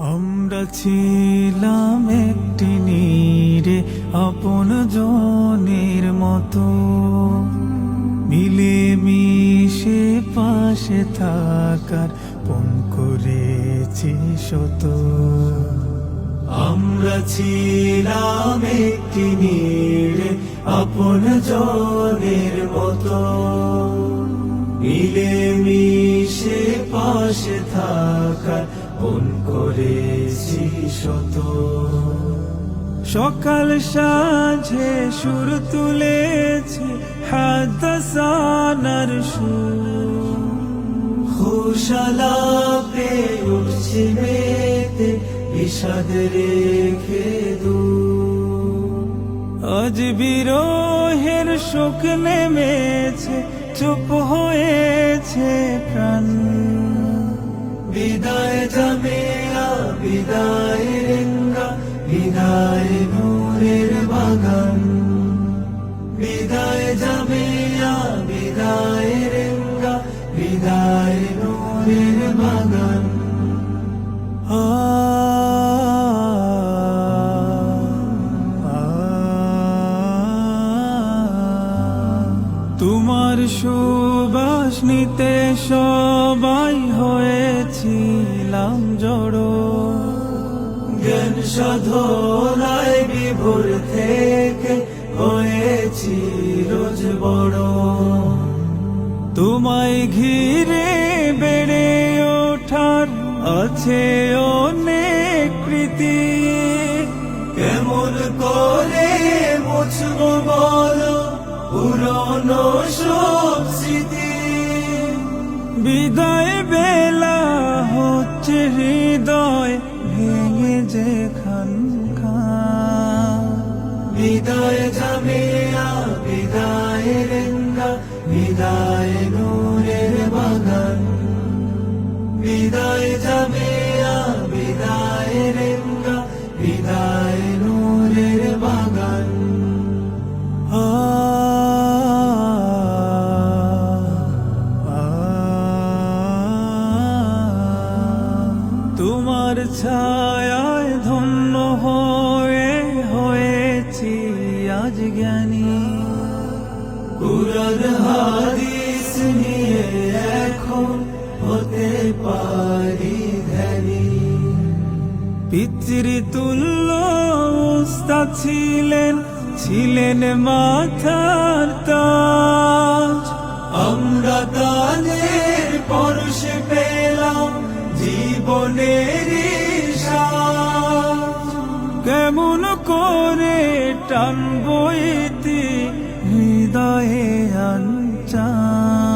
আমরা ছিলাম একটি নীড়ে আপন জনের মতো, মিলে মিশে পাশে থাকার পণ করেছি শত। আমরা ছিলাম একটি নীড়ে আপন জনের মতো, মিলে মিশে পাশে থাকার পণ করেছি শত। সকাল সাঁঝে সুর তুলেছি হাদাসানার সুর, খুশালাপে উঠছি মেতে বিষাদ রেখে দূর। আজ বিরহের শোক নেমেছে, চুপ হয়েছে প্রাণ। বিদায় জামিয়া, বিদায় রেঙ্গা, বিদায় নূরের বাগান। বিদায় জামিয়া, বিদায় রেঙ্গা, বিদায় নূরের বাগান। তোমার সুবাস নিতে সবাই হয়েছিলাম জড়ো, জ্ঞান সাধনায় বিভোর থেকে হয়েছি রোজ বড়। তোমায় ঘিরে বেড়ে ওঠার আছে অনেক কৃতি, কেমন করে মুছবো বলো পুরনো সব স্মৃতি। বিদায় বেলা হচ্ছে হৃদয় ভেঙে যেখানকার। বিদায় জামিয়া, বিদায় রেঙ্গা, বিদায় নূরের বাগান। বিদায় জামিয়া, বিদায় রেঙ্গা, বিদায় নূরের বাগান। তোমার ছায়ায় ধন্য হয়ে হয়েছি আজ জ্ঞানী, কুরআন হাদিস নিয়ে এখন হতে পারি ধ্যানী। পিতৃতুল্য উস্তাদ ছিলেন, ছিলেন মাথার তাজ। আমরা তাদের পরশে পেলাম জীবনের সাজ। কেমন করে টানবো ইতি হৃদয়ে আনচান।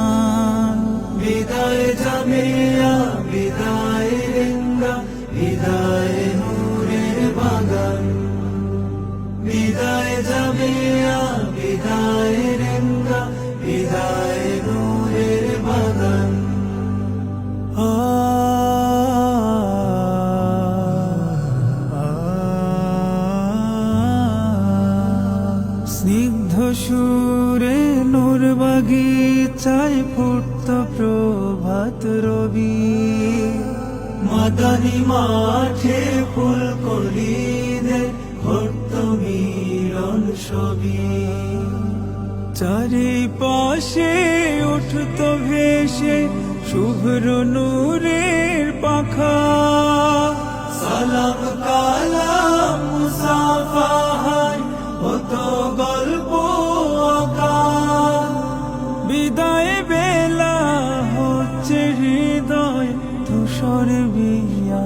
বিদায় জামিয়া, বিদায় রেঙ্গা, বিদায় নূরের বাগান। বিদায় জামিয়া, বিদায় রেঙ্গা, বিদায় নূরের বাগান। স্নিগ্ধ সুরে নূর বাগিচায় ফুটত প্রভাত রবি, মাদানী মাঠে ফুল কলিদের ঘটত মিলন ছবি। চারিপাশে উঠত ভেসে শুভ্র নূরের পাখা। সালাম কালাম মুসাফাহায় হতো গল্প আঁকা। বিদায় বেলা হচ্ছে হৃদয় ধূসর বিয়াবান।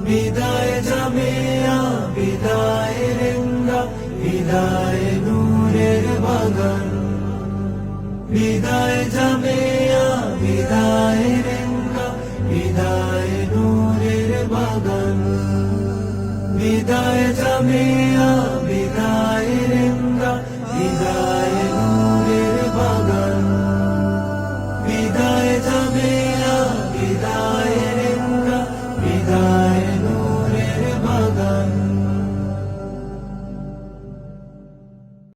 বিদায় জামিয়া, বিদায় রেঙ্গা, বিদায় নূরের বাগান। বিদায় জামিয়া, বিদায় রেঙ্গা, বিদায় নূরের বাগান। বিদায় জামিয়া।